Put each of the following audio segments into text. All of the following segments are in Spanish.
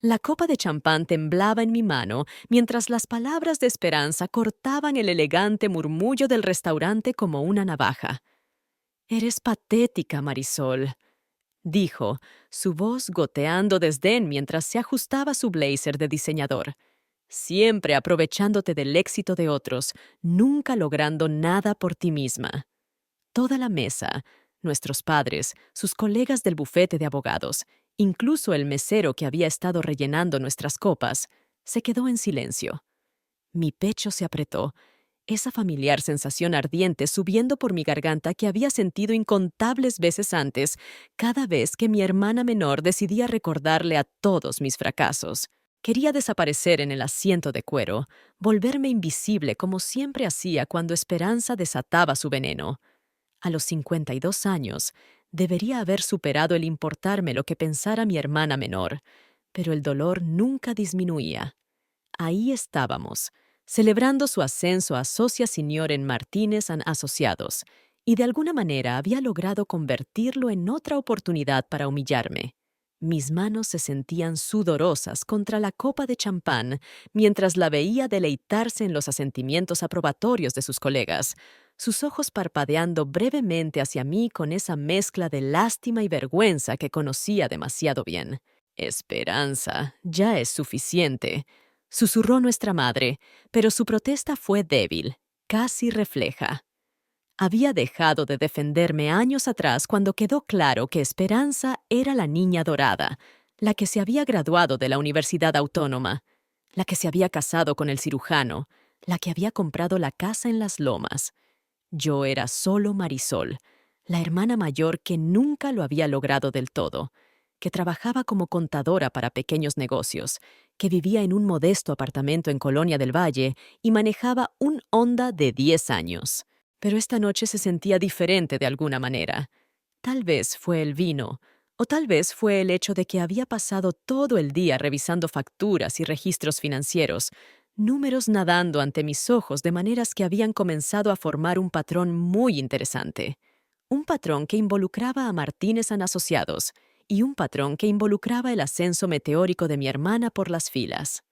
La copa de champán temblaba en mi mano mientras las palabras de esperanza cortaban el elegante murmullo del restaurante como una navaja. «Eres patética, Marisol», dijo, su voz goteando desdén mientras se ajustaba su blazer de diseñador. «Siempre aprovechándote del éxito de otros, nunca logrando nada por ti misma». Toda la mesa, nuestros padres, sus colegas del bufete de abogados, incluso el mesero que había estado rellenando nuestras copas, se quedó en silencio. Mi pecho se apretó, esa familiar sensación ardiente subiendo por mi garganta que había sentido incontables veces antes, cada vez que mi hermana menor decidía recordarle a todos mis fracasos. Quería desaparecer en el asiento de cuero, volverme invisible como siempre hacía cuando Esperanza desataba su veneno. A los 52 años, debería haber superado el importarme lo que pensara mi hermana menor, pero el dolor nunca disminuía. Ahí estábamos, celebrando su ascenso a socia senior en Martínez and Asociados, y de alguna manera había logrado convertirlo en otra oportunidad para humillarme. Mis manos se sentían sudorosas contra la copa de champán mientras la veía deleitarse en los asentimientos aprobatorios de sus colegas, sus ojos parpadeando brevemente hacia mí con esa mezcla de lástima y vergüenza que conocía demasiado bien. «Esperanza, ya es suficiente», susurró nuestra madre, pero su protesta fue débil, casi refleja. Había dejado de defenderme años atrás cuando quedó claro que Esperanza era la niña dorada, la que se había graduado de la Universidad Autónoma, la que se había casado con el cirujano, la que había comprado la casa en las Lomas. Yo era solo Marisol, la hermana mayor que nunca lo había logrado del todo, que trabajaba como contadora para pequeños negocios, que vivía en un modesto apartamento en Colonia del Valle y manejaba un Honda de 10 años. Pero esta noche se sentía diferente de alguna manera. Tal vez fue el vino, o tal vez fue el hecho de que había pasado todo el día revisando facturas y registros financieros, números nadando ante mis ojos de maneras que habían comenzado a formar un patrón muy interesante. Un patrón que involucraba a Martínez and Asociados y un patrón que involucraba el ascenso meteórico de mi hermana por las filas.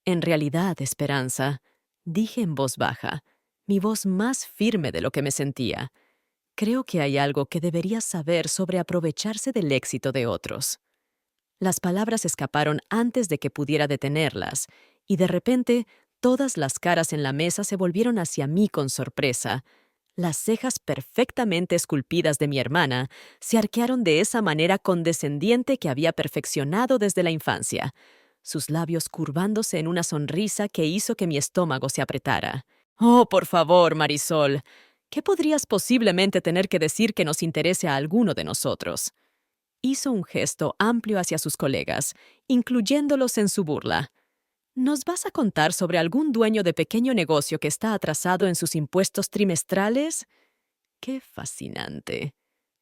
«En realidad, Esperanza», dije en voz baja, mi voz más firme de lo que me sentía, «creo que hay algo que deberías saber sobre aprovecharse del éxito de otros». Las palabras escaparon antes de que pudiera detenerlas, y de repente todas las caras en la mesa se volvieron hacia mí con sorpresa. Las cejas perfectamente esculpidas de mi hermana se arquearon de esa manera condescendiente que había perfeccionado desde la infancia, sus labios curvándose en una sonrisa que hizo que mi estómago se apretara. «Oh, por favor, Marisol, ¿qué podrías posiblemente tener que decir que nos interese a alguno de nosotros?». Hizo un gesto amplio hacia sus colegas, incluyéndolos en su burla. «¿Nos vas a contar sobre algún dueño de pequeño negocio que está atrasado en sus impuestos trimestrales?» ¡Qué fascinante!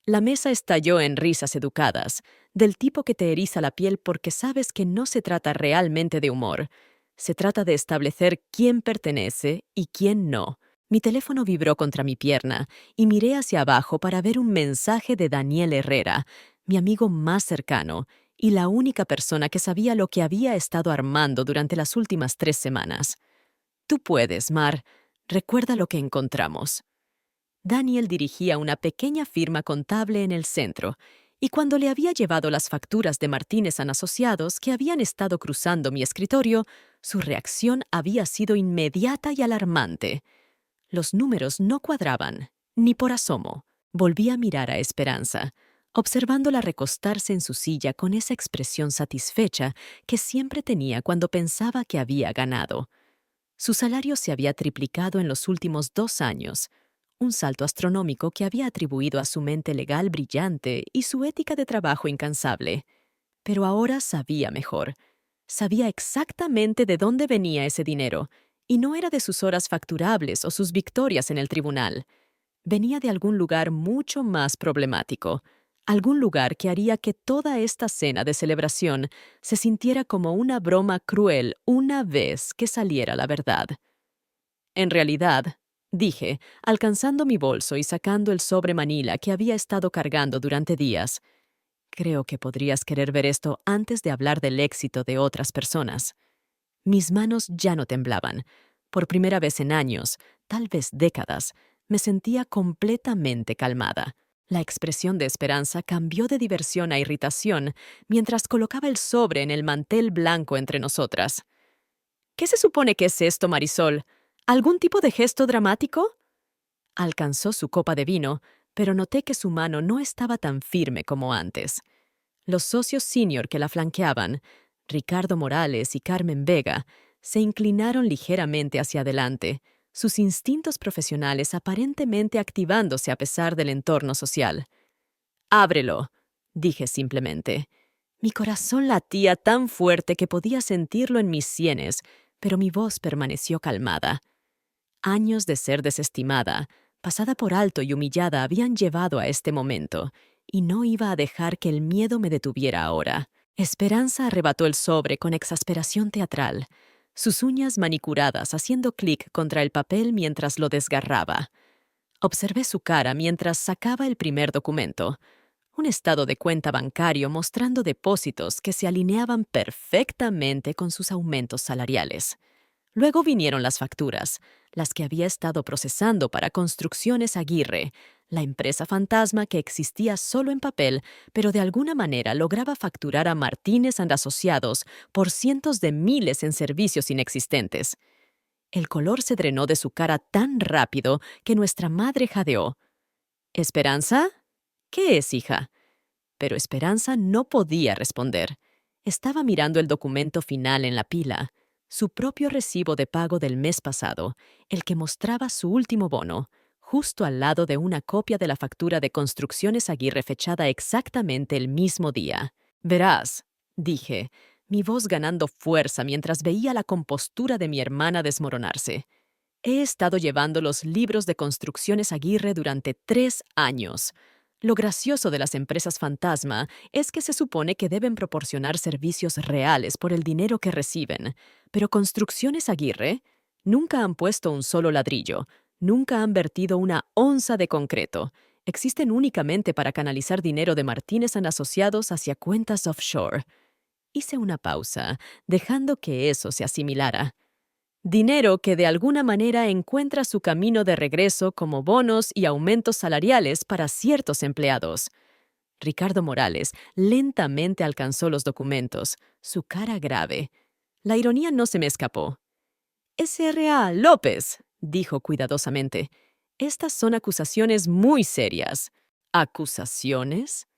La mesa estalló en risas educadas, del tipo que te eriza la piel porque sabes que no se trata realmente de humor. Se trata de establecer quién pertenece y quién no. Mi teléfono vibró contra mi pierna y miré hacia abajo para ver un mensaje de Daniel Herrera, mi amigo más cercano, y la única persona que sabía lo que había estado armando durante las últimas 3 semanas. «Tú puedes, Mar. Recuerda lo que encontramos». Daniel dirigía una pequeña firma contable en el centro, y cuando le había llevado las facturas de Martínez and Asociados que habían estado cruzando mi escritorio, su reacción había sido inmediata y alarmante. Los números no cuadraban, ni por asomo. Volví a mirar a Esperanza, observándola recostarse en su silla con esa expresión satisfecha que siempre tenía cuando pensaba que había ganado. Su salario se había triplicado en los últimos 2 años, un salto astronómico que había atribuido a su mente legal brillante y su ética de trabajo incansable. Pero ahora sabía mejor. Sabía exactamente de dónde venía ese dinero, y no era de sus horas facturables o sus victorias en el tribunal. Venía de algún lugar mucho más problemático, algún lugar que haría que toda esta cena de celebración se sintiera como una broma cruel una vez que saliera la verdad. «En realidad», dije, alcanzando mi bolso y sacando el sobre manila que había estado cargando durante días, Creo que podrías querer ver esto antes de hablar del éxito de otras personas. Mis manos ya no temblaban. Por primera vez en años, tal vez décadas, me sentía completamente calmada. La expresión de Esperanza cambió de diversión a irritación mientras colocaba el sobre en el mantel blanco entre nosotras. ¿Qué se supone que es esto, Marisol? ¿Algún tipo de gesto dramático? Alcanzó su copa de vino, pero noté que su mano no estaba tan firme como antes. Los socios senior que la flanqueaban, Ricardo Morales y Carmen Vega, se inclinaron ligeramente hacia adelante, sus instintos profesionales aparentemente activándose a pesar del entorno social. «Ábrelo», dije simplemente. Mi corazón latía tan fuerte que podía sentirlo en mis sienes, pero mi voz permaneció calmada. Años de ser desestimada, pasada por alto y humillada habían llevado a este momento, y no iba a dejar que el miedo me detuviera ahora. Esperanza arrebató el sobre con exasperación teatral, sus uñas manicuradas haciendo clic contra el papel mientras lo desgarraba. Observé su cara mientras sacaba el primer documento, un estado de cuenta bancario mostrando depósitos que se alineaban perfectamente con sus aumentos salariales. Luego vinieron las facturas, las que había estado procesando para Construcciones Aguirre, la empresa fantasma que existía solo en papel, pero de alguna manera lograba facturar a Martínez and Asociados por cientos de miles en servicios inexistentes. El color se drenó de su cara tan rápido que nuestra madre jadeó. «¿Esperanza? ¿Qué es, hija?» Pero Esperanza no podía responder. Estaba mirando el documento final en la pila, su propio recibo de pago del mes pasado, el que mostraba su último bono, justo al lado de una copia de la factura de Construcciones Aguirre fechada exactamente el mismo día. «Verás», dije, mi voz ganando fuerza mientras veía la compostura de mi hermana desmoronarse. «He estado llevando los libros de Construcciones Aguirre durante 3 años. Lo gracioso de las empresas fantasma es que se supone que deben proporcionar servicios reales por el dinero que reciben, pero Construcciones Aguirre nunca han puesto un solo ladrillo, nunca han vertido una onza de concreto. Existen únicamente para canalizar dinero de Martínez and Asociados hacia cuentas offshore». Hice una pausa, dejando que eso se asimilara. Dinero que de alguna manera encuentra su camino de regreso como bonos y aumentos salariales para ciertos empleados. Ricardo Morales lentamente alcanzó los documentos, su cara grave. La ironía no se me escapó. «S.R.A. López», dijo cuidadosamente. «Estas son acusaciones muy serias». «¿Acusaciones?»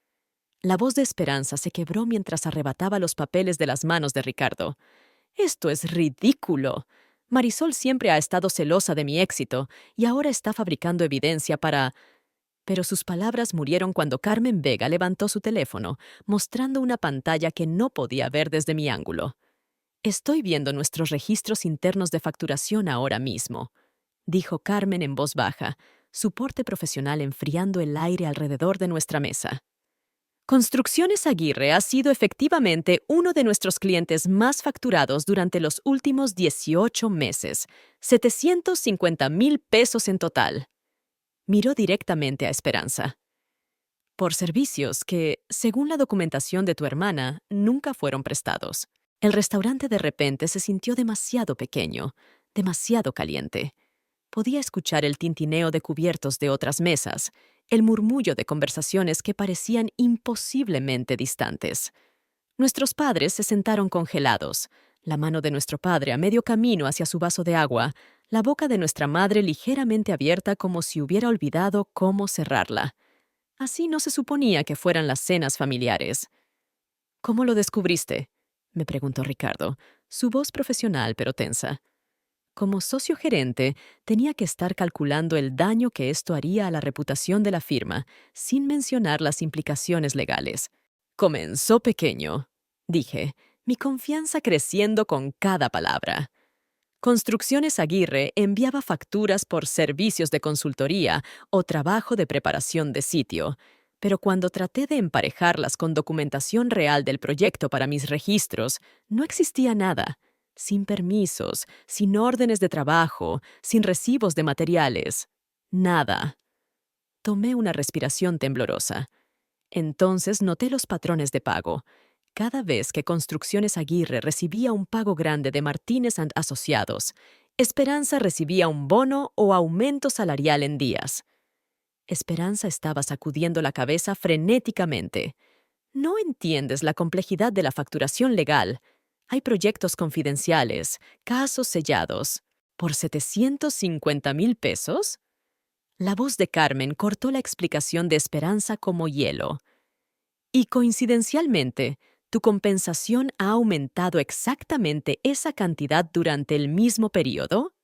La voz de Esperanza se quebró mientras arrebataba los papeles de las manos de Ricardo. «Esto es ridículo. Marisol siempre ha estado celosa de mi éxito y ahora está fabricando evidencia para...» Pero sus palabras murieron cuando Carmen Vega levantó su teléfono, mostrando una pantalla que no podía ver desde mi ángulo. «Estoy viendo nuestros registros internos de facturación ahora mismo», dijo Carmen en voz baja, su porte profesional enfriando el aire alrededor de nuestra mesa. Construcciones Aguirre ha sido efectivamente uno de nuestros clientes más facturados durante los últimos 18 meses, 750,000 pesos en total. Miró directamente a Esperanza. Por servicios que, según la documentación de tu hermana, nunca fueron prestados. El restaurante de repente se sintió demasiado pequeño, demasiado caliente. Podía escuchar el tintineo de cubiertos de otras mesas, el murmullo de conversaciones que parecían imposiblemente distantes. Nuestros padres se sentaron congelados, la mano de nuestro padre a medio camino hacia su vaso de agua, la boca de nuestra madre ligeramente abierta como si hubiera olvidado cómo cerrarla. Así no se suponía que fueran las cenas familiares. «¿Cómo lo descubriste?», me preguntó Ricardo, su voz profesional pero tensa. Como socio gerente, tenía que estar calculando el daño que esto haría a la reputación de la firma, sin mencionar las implicaciones legales. «Comenzó pequeño», dije, mi confianza creciendo con cada palabra. Construcciones Aguirre enviaba facturas por servicios de consultoría o trabajo de preparación de sitio, pero cuando traté de emparejarlas con documentación real del proyecto para mis registros, no existía nada. Sin permisos, sin órdenes de trabajo, sin recibos de materiales. Nada. Tomé una respiración temblorosa. Entonces noté los patrones de pago. Cada vez que Construcciones Aguirre recibía un pago grande de Martínez and Asociados, Esperanza recibía un bono o aumento salarial en días. Esperanza estaba sacudiendo la cabeza frenéticamente. No entiendes la complejidad de la facturación legal. Hay proyectos confidenciales, casos sellados. ¿Por 750,000 pesos? La voz de Carmen cortó la explicación de Esperanza como hielo. Y coincidencialmente, tu compensación ha aumentado exactamente esa cantidad durante el mismo periodo.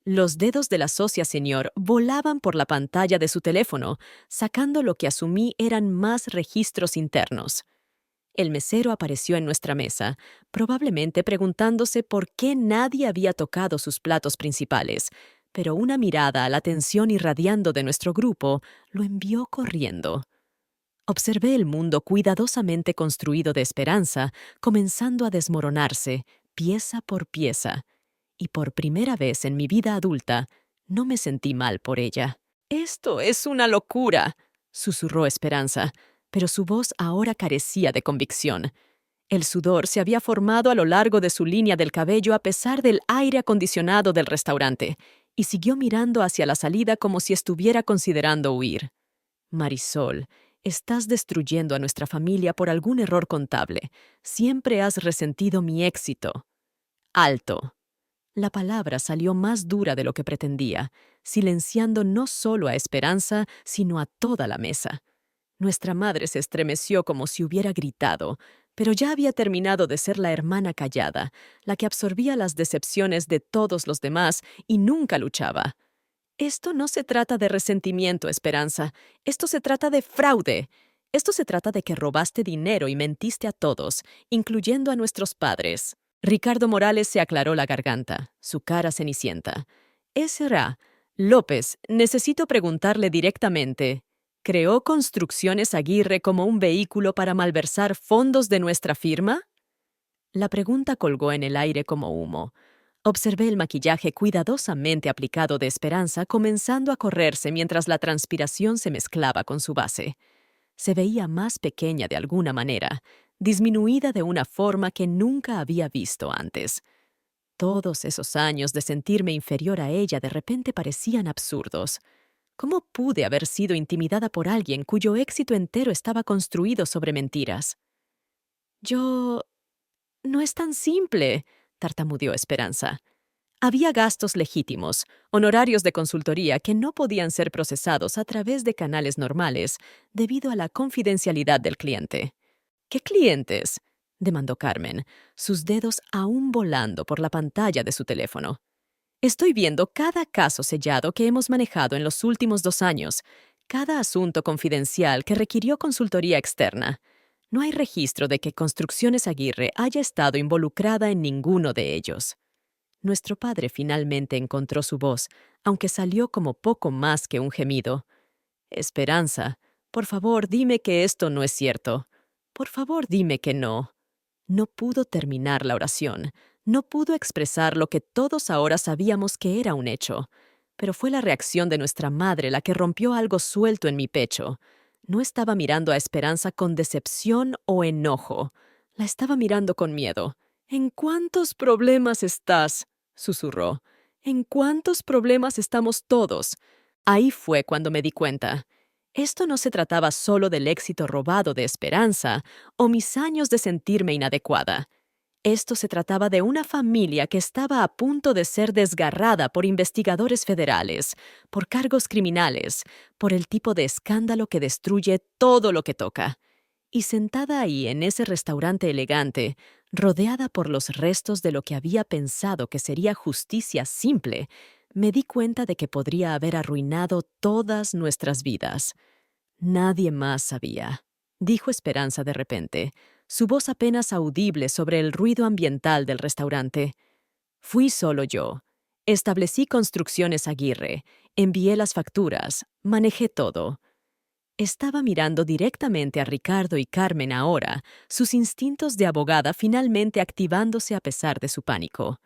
Los dedos de la socia señor volaban por la pantalla de su teléfono, sacando lo que asumí eran más registros internos. El mesero apareció en nuestra mesa, probablemente preguntándose por qué nadie había tocado sus platos principales, pero una mirada a la tensión irradiando de nuestro grupo lo envió corriendo. Observé el mundo cuidadosamente construido de Esperanza, comenzando a desmoronarse, pieza por pieza, y por primera vez en mi vida adulta, no me sentí mal por ella. «Esto es una locura», susurró Esperanza, pero su voz ahora carecía de convicción. El sudor se había formado a lo largo de su línea del cabello a pesar del aire acondicionado del restaurante, y siguió mirando hacia la salida como si estuviera considerando huir. «Marisol, estás destruyendo a nuestra familia por algún error contable. Siempre has resentido mi éxito». «Alto». La palabra salió más dura de lo que pretendía, silenciando no solo a Esperanza, sino a toda la mesa. Nuestra madre se estremeció como si hubiera gritado, pero ya había terminado de ser la hermana callada, la que absorbía las decepciones de todos los demás y nunca luchaba. «Esto no se trata de resentimiento, Esperanza. Esto se trata de fraude. Esto se trata de que robaste dinero y mentiste a todos, incluyendo a nuestros padres». Ricardo Morales se aclaró la garganta, su cara cenicienta. «S.R.A. López, necesito preguntarle directamente. ¿Creó Construcciones Aguirre como un vehículo para malversar fondos de nuestra firma?» La pregunta colgó en el aire como humo. Observé el maquillaje cuidadosamente aplicado de Esperanza comenzando a correrse mientras la transpiración se mezclaba con su base. Se veía más pequeña de alguna manera, disminuida de una forma que nunca había visto antes. Todos esos años de sentirme inferior a ella de repente parecían absurdos. ¿Cómo pude haber sido intimidada por alguien cuyo éxito entero estaba construido sobre mentiras? Yo... «No es tan simple», tartamudeó Esperanza. Había gastos legítimos, honorarios de consultoría que no podían ser procesados a través de canales normales debido a la confidencialidad del cliente. «¿Qué clientes?», demandó Carmen, sus dedos aún volando por la pantalla de su teléfono. «Estoy viendo cada caso sellado que hemos manejado en los últimos 2 años, cada asunto confidencial que requirió consultoría externa. No hay registro de que Construcciones Aguirre haya estado involucrada en ninguno de ellos». Nuestro padre finalmente encontró su voz, aunque salió como poco más que un gemido. «Esperanza, por favor, dime que esto no es cierto. Por favor, dime que no». No pudo terminar la oración. No pudo expresar lo que todos ahora sabíamos que era un hecho. Pero fue la reacción de nuestra madre la que rompió algo suelto en mi pecho. No estaba mirando a Esperanza con decepción o enojo. La estaba mirando con miedo. «¿En cuántos problemas estás?», susurró. «¿En cuántos problemas estamos todos?». Ahí fue cuando me di cuenta. Esto no se trataba solo del éxito robado de Esperanza o mis años de sentirme inadecuada. Esto se trataba de una familia que estaba a punto de ser desgarrada por investigadores federales, por cargos criminales, por el tipo de escándalo que destruye todo lo que toca. Y sentada ahí en ese restaurante elegante, rodeada por los restos de lo que había pensado que sería justicia simple, me di cuenta de que podría haber arruinado todas nuestras vidas. «Nadie más sabía», dijo Esperanza de repente, su voz apenas audible sobre el ruido ambiental del restaurante. «Fui solo yo. Establecí Construcciones Aguirre, envié las facturas, manejé todo». Estaba mirando directamente a Ricardo y Carmen ahora, sus instintos de abogada finalmente activándose a pesar de su pánico.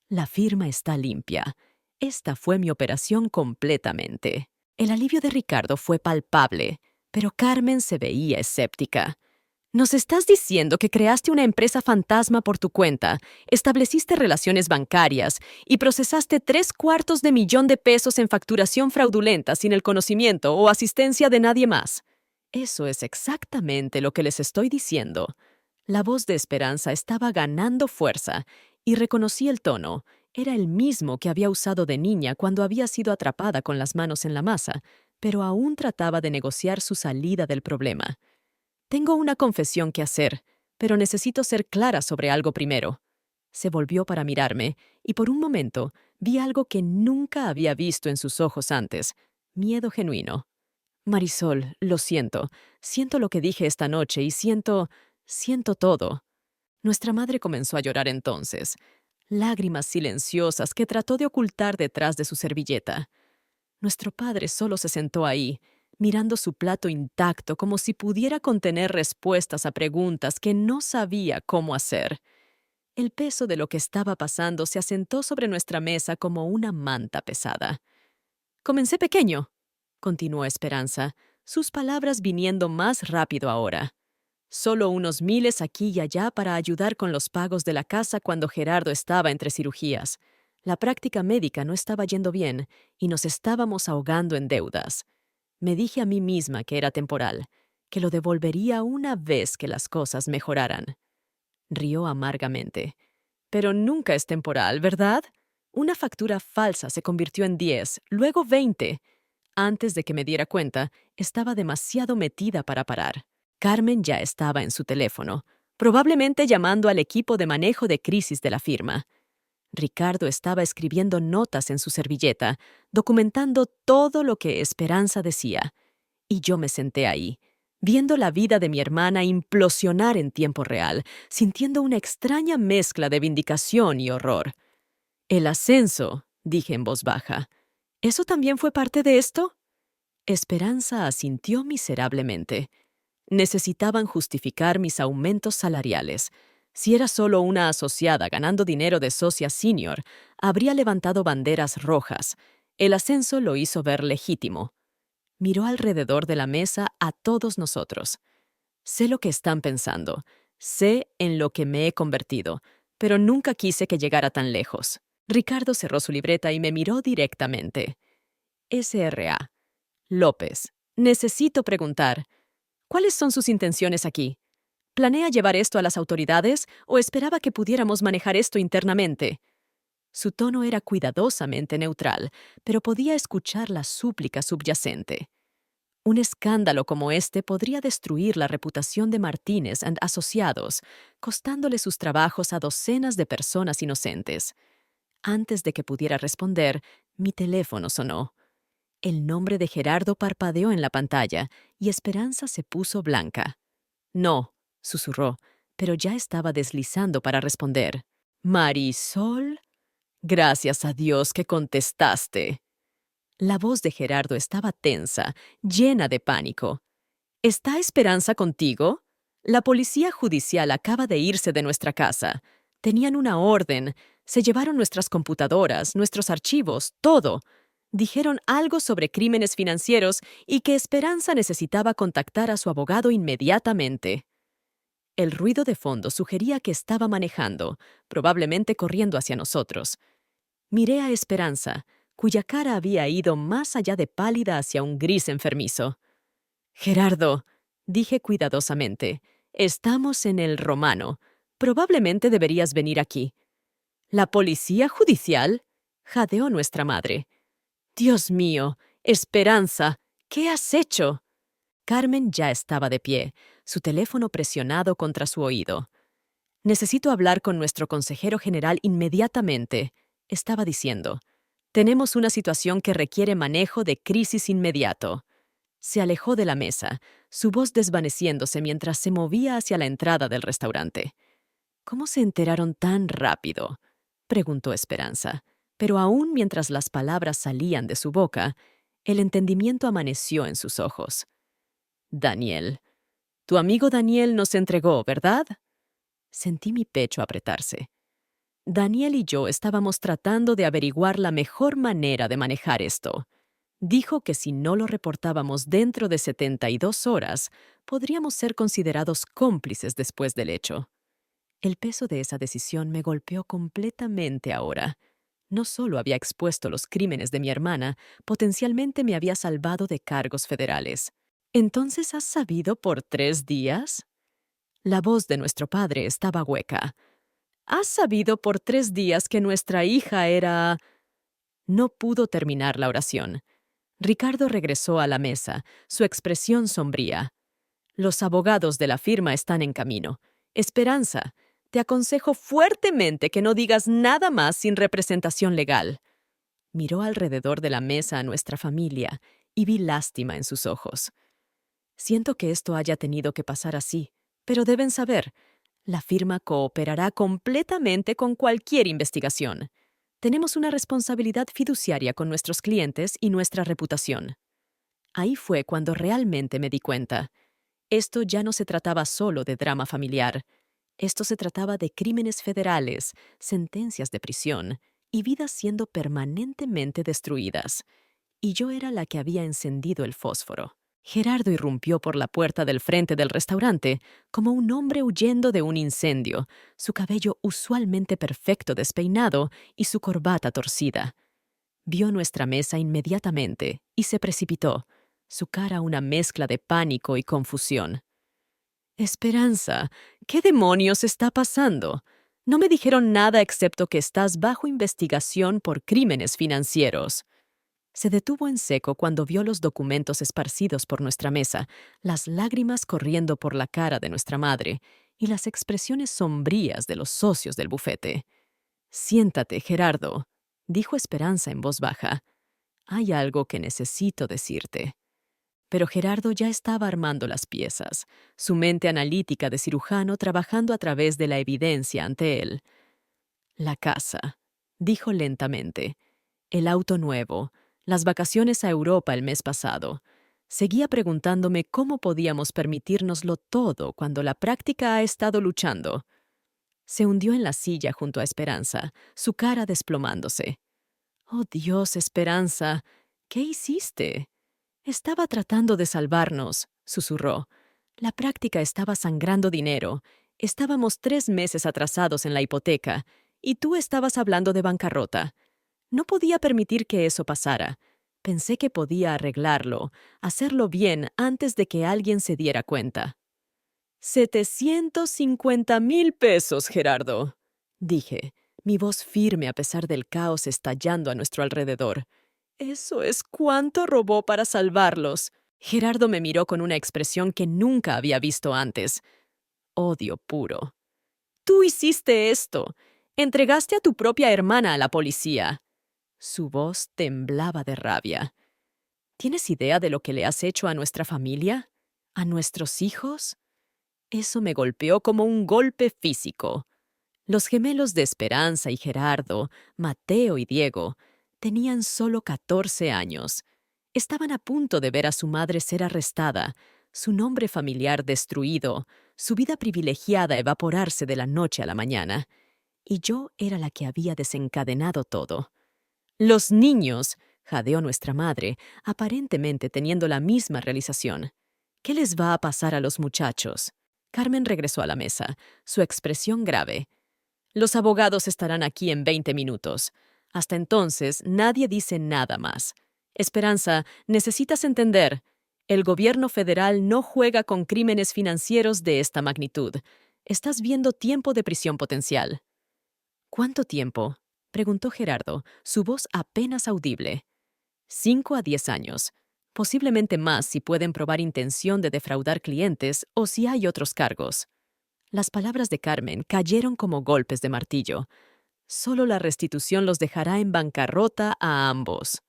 «La firma está limpia. Esta fue mi operación completamente». El alivio de Ricardo fue palpable. Pero Carmen se veía escéptica. ¿Nos estás diciendo que creaste una empresa fantasma por tu cuenta, estableciste relaciones bancarias y procesaste $750,000 en facturación fraudulenta sin el conocimiento o asistencia de nadie más? Eso es exactamente lo que les estoy diciendo. La voz de Esperanza estaba ganando fuerza y reconocí el tono. Era el mismo que había usado de niña cuando había sido atrapada con las manos en la masa, pero aún trataba de negociar su salida del problema. Tengo una confesión que hacer, pero necesito ser clara sobre algo primero. Se volvió para mirarme, y por un momento vi algo que nunca había visto en sus ojos antes: miedo genuino. Marisol, lo siento. Siento lo que dije esta noche y siento todo. Nuestra madre comenzó a llorar entonces, lágrimas silenciosas que trató de ocultar detrás de su servilleta. Nuestro padre solo se sentó ahí, mirando su plato intacto como si pudiera contener respuestas a preguntas que no sabía cómo hacer. El peso de lo que estaba pasando se asentó sobre nuestra mesa como una manta pesada. Comencé pequeño, continuó Esperanza, sus palabras viniendo más rápido ahora. Solo unos miles aquí y allá para ayudar con los pagos de la casa cuando Gerardo estaba entre cirugías. La práctica médica no estaba yendo bien y nos estábamos ahogando en deudas. Me dije a mí misma que era temporal, que lo devolvería una vez que las cosas mejoraran. Rió amargamente. Pero nunca es temporal, ¿verdad? Una factura falsa se convirtió en 10, luego 20. Antes de que me diera cuenta, estaba demasiado metida para parar. Carmen ya estaba en su teléfono, probablemente llamando al equipo de manejo de crisis de la firma. Ricardo estaba escribiendo notas en su servilleta, documentando todo lo que Esperanza decía. Y yo me senté ahí, viendo la vida de mi hermana implosionar en tiempo real, sintiendo una extraña mezcla de vindicación y horror. «El ascenso», dije en voz baja. «¿Eso también fue parte de esto?» Esperanza asintió miserablemente. Necesitaban justificar mis aumentos salariales. Si era solo una asociada ganando dinero de socia senior, habría levantado banderas rojas. El ascenso lo hizo ver legítimo. Miró alrededor de la mesa a todos nosotros. Sé lo que están pensando. Sé en lo que me he convertido, pero nunca quise que llegara tan lejos. Ricardo cerró su libreta y me miró directamente. SRA. López. Necesito preguntar. ¿Cuáles son sus intenciones aquí? ¿Planea llevar esto a las autoridades o esperaba que pudiéramos manejar esto internamente? Su tono era cuidadosamente neutral, pero podía escuchar la súplica subyacente. Un escándalo como este podría destruir la reputación de Martínez and Asociados, costándole sus trabajos a docenas de personas inocentes. Antes de que pudiera responder, mi teléfono sonó. El nombre de Gerardo parpadeó en la pantalla y Esperanza se puso blanca. «No», susurró, pero ya estaba deslizando para responder. «Marisol, gracias a Dios que contestaste». La voz de Gerardo estaba tensa, llena de pánico. «¿Está Esperanza contigo? La policía judicial acaba de irse de nuestra casa. Tenían una orden. Se llevaron nuestras computadoras, nuestros archivos, todo. Dijeron algo sobre crímenes financieros y que Esperanza necesitaba contactar a su abogado inmediatamente». El ruido de fondo sugería que estaba manejando, probablemente corriendo hacia nosotros. Miré a Esperanza, cuya cara había ido más allá de pálida hacia un gris enfermizo. «Gerardo», dije cuidadosamente, «estamos en el Romano. Probablemente deberías venir aquí». «¿La policía judicial?», jadeó nuestra madre. «Dios mío, Esperanza, ¿qué has hecho?» Carmen ya estaba de pie, su teléfono presionado contra su oído. «Necesito hablar con nuestro consejero general inmediatamente», estaba diciendo. «Tenemos una situación que requiere manejo de crisis inmediato». Se alejó de la mesa, su voz desvaneciéndose mientras se movía hacia la entrada del restaurante. «¿Cómo se enteraron tan rápido?», preguntó Esperanza. Pero aún mientras las palabras salían de su boca, el entendimiento amaneció en sus ojos. «Daniel. Tu amigo Daniel nos entregó, ¿verdad?» Sentí mi pecho apretarse. Daniel y yo estábamos tratando de averiguar la mejor manera de manejar esto. Dijo que si no lo reportábamos dentro de 72 horas, podríamos ser considerados cómplices después del hecho. El peso de esa decisión me golpeó completamente ahora. No solo había expuesto los crímenes de mi hermana, potencialmente me había salvado de cargos federales. ¿Entonces has sabido por 3 días? La voz de nuestro padre estaba hueca. ¿Has sabido por 3 días que nuestra hija era...? No pudo terminar la oración. Ricardo regresó a la mesa, su expresión sombría. Los abogados de la firma están en camino. Esperanza, te aconsejo fuertemente que no digas nada más sin representación legal. Miró alrededor de la mesa a nuestra familia y vi lástima en sus ojos. Siento que esto haya tenido que pasar así, pero deben saber, la firma cooperará completamente con cualquier investigación. Tenemos una responsabilidad fiduciaria con nuestros clientes y nuestra reputación. Ahí fue cuando realmente me di cuenta. Esto ya no se trataba solo de drama familiar. Esto se trataba de crímenes federales, sentencias de prisión y vidas siendo permanentemente destruidas. Y yo era la que había encendido el fósforo. Gerardo irrumpió por la puerta del frente del restaurante como un hombre huyendo de un incendio, su cabello usualmente perfecto despeinado y su corbata torcida. Vio nuestra mesa inmediatamente y se precipitó, su cara una mezcla de pánico y confusión. Esperanza, ¿qué demonios está pasando? No me dijeron nada excepto que estás bajo investigación por crímenes financieros. Se detuvo en seco cuando vio los documentos esparcidos por nuestra mesa, las lágrimas corriendo por la cara de nuestra madre y las expresiones sombrías de los socios del bufete. «Siéntate, Gerardo», dijo Esperanza en voz baja. «Hay algo que necesito decirte». Pero Gerardo ya estaba armando las piezas, su mente analítica de cirujano trabajando a través de la evidencia ante él. «La casa», dijo lentamente. «El auto nuevo. Las vacaciones a Europa el mes pasado. Seguía preguntándome cómo podíamos permitírnoslo todo cuando la práctica ha estado luchando». Se hundió en la silla junto a Esperanza, su cara desplomándose. «Oh Dios, Esperanza, ¿qué hiciste?» «Estaba tratando de salvarnos», susurró. «La práctica estaba sangrando dinero. Estábamos 3 meses atrasados en la hipoteca, y tú estabas hablando de bancarrota. No podía permitir que eso pasara. Pensé que podía arreglarlo, hacerlo bien antes de que alguien se diera cuenta». «750,000 pesos, Gerardo», dije, mi voz firme a pesar del caos estallando a nuestro alrededor. «¿Eso es cuánto robó para salvarlos?» Gerardo me miró con una expresión que nunca había visto antes. Odio puro. «Tú hiciste esto. Entregaste a tu propia hermana a la policía». Su voz temblaba de rabia. «¿Tienes idea de lo que le has hecho a nuestra familia? ¿A nuestros hijos?» Eso me golpeó como un golpe físico. Los gemelos de Esperanza y Gerardo, Mateo y Diego, tenían solo 14 años. Estaban a punto de ver a su madre ser arrestada, su nombre familiar destruido, su vida privilegiada evaporarse de la noche a la mañana. Y yo era la que había desencadenado todo. «Los niños», jadeó nuestra madre, aparentemente teniendo la misma realización. «¿Qué les va a pasar a los muchachos?» Carmen regresó a la mesa, su expresión grave. «Los abogados estarán aquí en 20 minutos. Hasta entonces, nadie dice nada más. Esperanza, necesitas entender. El gobierno federal no juega con crímenes financieros de esta magnitud. Estás viendo tiempo de prisión potencial». «¿Cuánto tiempo?», preguntó Gerardo, su voz apenas audible. 5 a 10 años. Posiblemente más si pueden probar intención de defraudar clientes o si hay otros cargos. Las palabras de Carmen cayeron como golpes de martillo. Solo la restitución los dejará en bancarrota a ambos.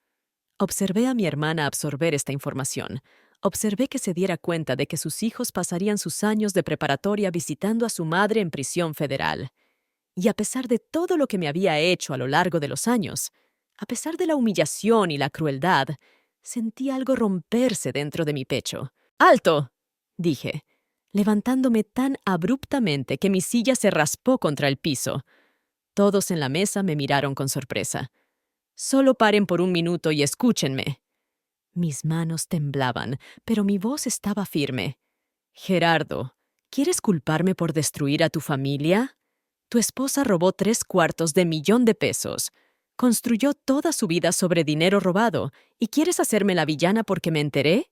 Observé a mi hermana absorber esta información. Observé que se diera cuenta de que sus hijos pasarían sus años de preparatoria visitando a su madre en prisión federal. Y a pesar de todo lo que me había hecho a lo largo de los años, a pesar de la humillación y la crueldad, sentí algo romperse dentro de mi pecho. «¡Alto!», dije, levantándome tan abruptamente que mi silla se raspó contra el piso. Todos en la mesa me miraron con sorpresa. «Solo paren por un minuto y escúchenme». Mis manos temblaban, pero mi voz estaba firme. Gerardo, ¿quieres culparme por destruir a tu familia? Tu esposa robó 3/4 de 1 millón de pesos. Construyó toda su vida sobre dinero robado. ¿Y quieres hacerme la villana porque me enteré?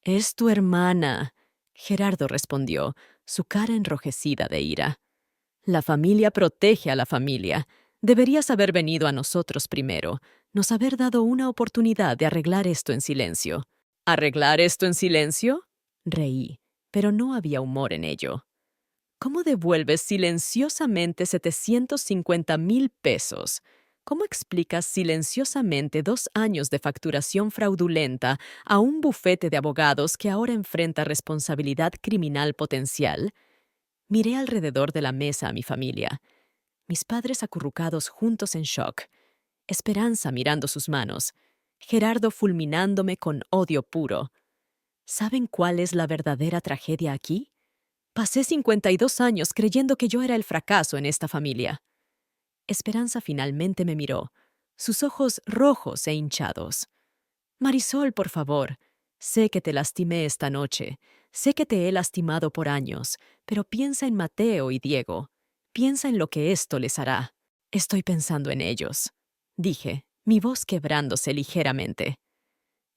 Es tu hermana, Gerardo respondió, su cara enrojecida de ira. La familia protege a la familia. Deberías haber venido a nosotros primero, nos haber dado una oportunidad de arreglar esto en silencio. ¿Arreglar esto en silencio? Reí, pero no había humor en ello. ¿Cómo devuelves silenciosamente 750,000 pesos? ¿Cómo explicas silenciosamente 2 años de facturación fraudulenta a un bufete de abogados que ahora enfrenta responsabilidad criminal potencial? Miré alrededor de la mesa a mi familia, mis padres acurrucados juntos en shock, Esperanza mirando sus manos, Gerardo fulminándome con odio puro. ¿Saben cuál es la verdadera tragedia aquí? Pasé 52 años creyendo que yo era el fracaso en esta familia. Esperanza finalmente me miró, sus ojos rojos e hinchados. Marisol, por favor, sé que te lastimé esta noche, sé que te he lastimado por años, pero piensa en Mateo y Diego. Piensa en lo que esto les hará. Estoy pensando en ellos, dije, mi voz quebrándose ligeramente.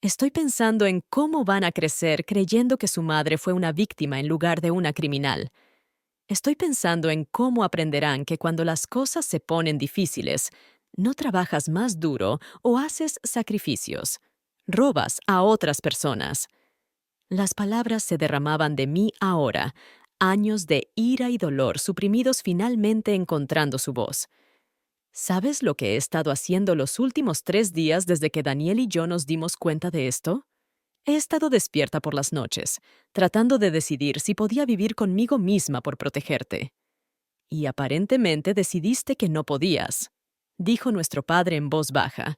Estoy pensando en cómo van a crecer creyendo que su madre fue una víctima en lugar de una criminal. Estoy pensando en cómo aprenderán que cuando las cosas se ponen difíciles, no trabajas más duro o haces sacrificios. Robas a otras personas. Las palabras se derramaban de mí ahora, años de ira y dolor suprimidos finalmente encontrando su voz. ¿Sabes lo que he estado haciendo los últimos 3 días desde que Daniel y yo nos dimos cuenta de esto? He estado despierta por las noches, tratando de decidir si podía vivir conmigo misma por protegerte. Y aparentemente decidiste que no podías, dijo nuestro padre en voz baja.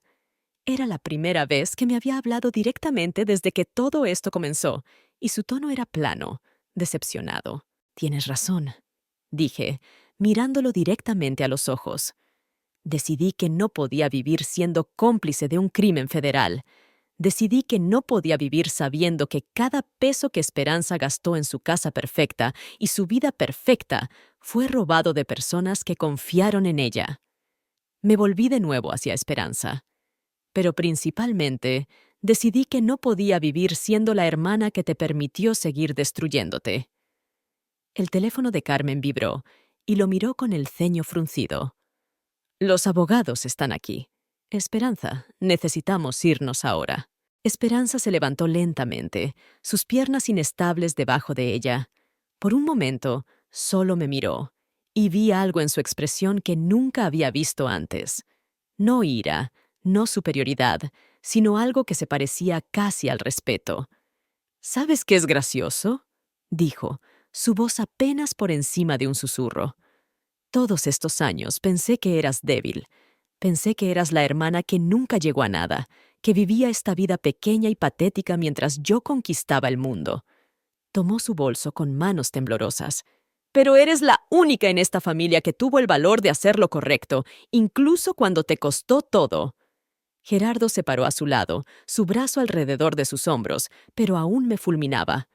Era la primera vez que me había hablado directamente desde que todo esto comenzó, y su tono era plano, decepcionado. Tienes razón, dije, mirándolo directamente a los ojos. Decidí que no podía vivir siendo cómplice de un crimen federal. Decidí que no podía vivir sabiendo que cada peso que Esperanza gastó en su casa perfecta y su vida perfecta fue robado de personas que confiaron en ella. Me volví de nuevo hacia Esperanza. Pero principalmente, decidí que no podía vivir siendo la hermana que te permitió seguir destruyéndote. El teléfono de Carmen vibró y lo miró con el ceño fruncido. Los abogados están aquí. Esperanza, necesitamos irnos ahora. Esperanza se levantó lentamente, sus piernas inestables debajo de ella. Por un momento, solo me miró, y vi algo en su expresión que nunca había visto antes. No ira, no superioridad, sino algo que se parecía casi al respeto. ¿Sabes qué es gracioso?, dijo, su voz apenas por encima de un susurro. Todos estos años pensé que eras débil. Pensé que eras la hermana que nunca llegó a nada, que vivía esta vida pequeña y patética mientras yo conquistaba el mundo. Tomó su bolso con manos temblorosas. Pero eres la única en esta familia que tuvo el valor de hacer lo correcto, incluso cuando te costó todo. Gerardo se paró a su lado, su brazo alrededor de sus hombros, pero aún me fulminaba.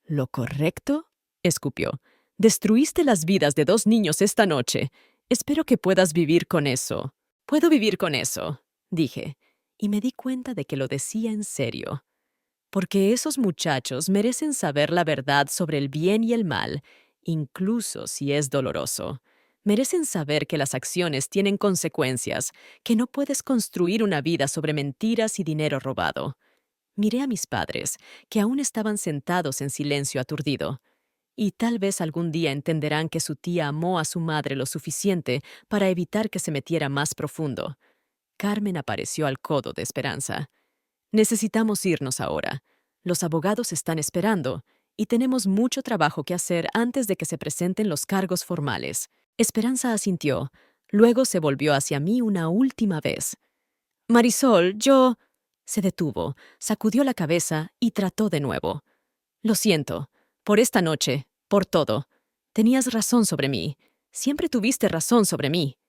¿Lo correcto?, escupió. Destruiste las vidas de 2 niños esta noche. Espero que puedas vivir con eso. Puedo vivir con eso, dije, y me di cuenta de que lo decía en serio. Porque esos muchachos merecen saber la verdad sobre el bien y el mal, incluso si es doloroso. Merecen saber que las acciones tienen consecuencias, que no puedes construir una vida sobre mentiras y dinero robado. Miré a mis padres, que aún estaban sentados en silencio aturdido. Y tal vez algún día entenderán que su tía amó a su madre lo suficiente para evitar que se metiera más profundo. Carmen apareció al codo de Esperanza. Necesitamos irnos ahora. Los abogados están esperando, y tenemos mucho trabajo que hacer antes de que se presenten los cargos formales. Esperanza asintió. Luego se volvió hacia mí una última vez. Marisol, yo... Se detuvo, sacudió la cabeza y trató de nuevo. Lo siento. Por esta noche, por todo. Tenías razón sobre mí. Siempre tuviste razón sobre mí.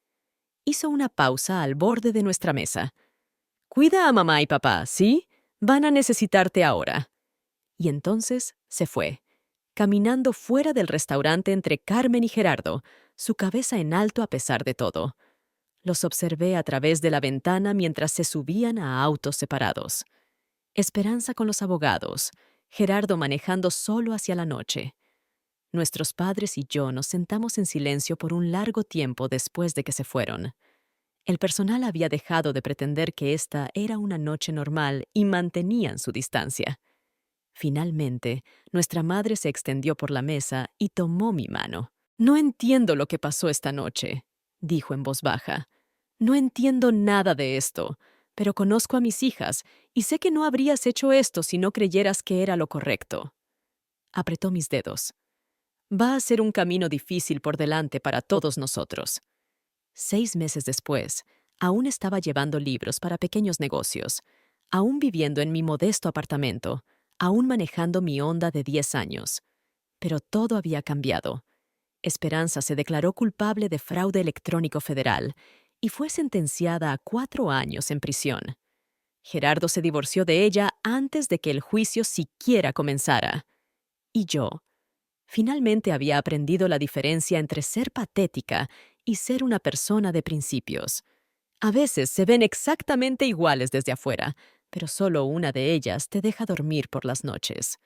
Hizo una pausa al borde de nuestra mesa. Cuida a mamá y papá, ¿sí? Van a necesitarte ahora. Y entonces se fue, caminando fuera del restaurante entre Carmen y Gerardo, su cabeza en alto a pesar de todo. Los observé a través de la ventana mientras se subían a autos separados. Esperanza con los abogados, Gerardo manejando solo hacia la noche. Nuestros padres y yo nos sentamos en silencio por un largo tiempo después de que se fueron. El personal había dejado de pretender que esta era una noche normal y mantenían su distancia. Finalmente, nuestra madre se extendió por la mesa y tomó mi mano. «No entiendo lo que pasó esta noche», dijo en voz baja. «No entiendo nada de esto, pero conozco a mis hijas y sé que no habrías hecho esto si no creyeras que era lo correcto». Apretó mis dedos. «Va a ser un camino difícil por delante para todos nosotros». 6 meses después, aún estaba llevando libros para pequeños negocios, aún viviendo en mi modesto apartamento, aún manejando mi Honda de 10 años. Pero todo había cambiado. Esperanza se declaró culpable de fraude electrónico federal y fue sentenciada a 4 años en prisión. Gerardo se divorció de ella antes de que el juicio siquiera comenzara. Y yo, finalmente había aprendido la diferencia entre ser patética y ser una persona de principios. A veces se ven exactamente iguales desde afuera, pero solo una de ellas te deja dormir por las noches.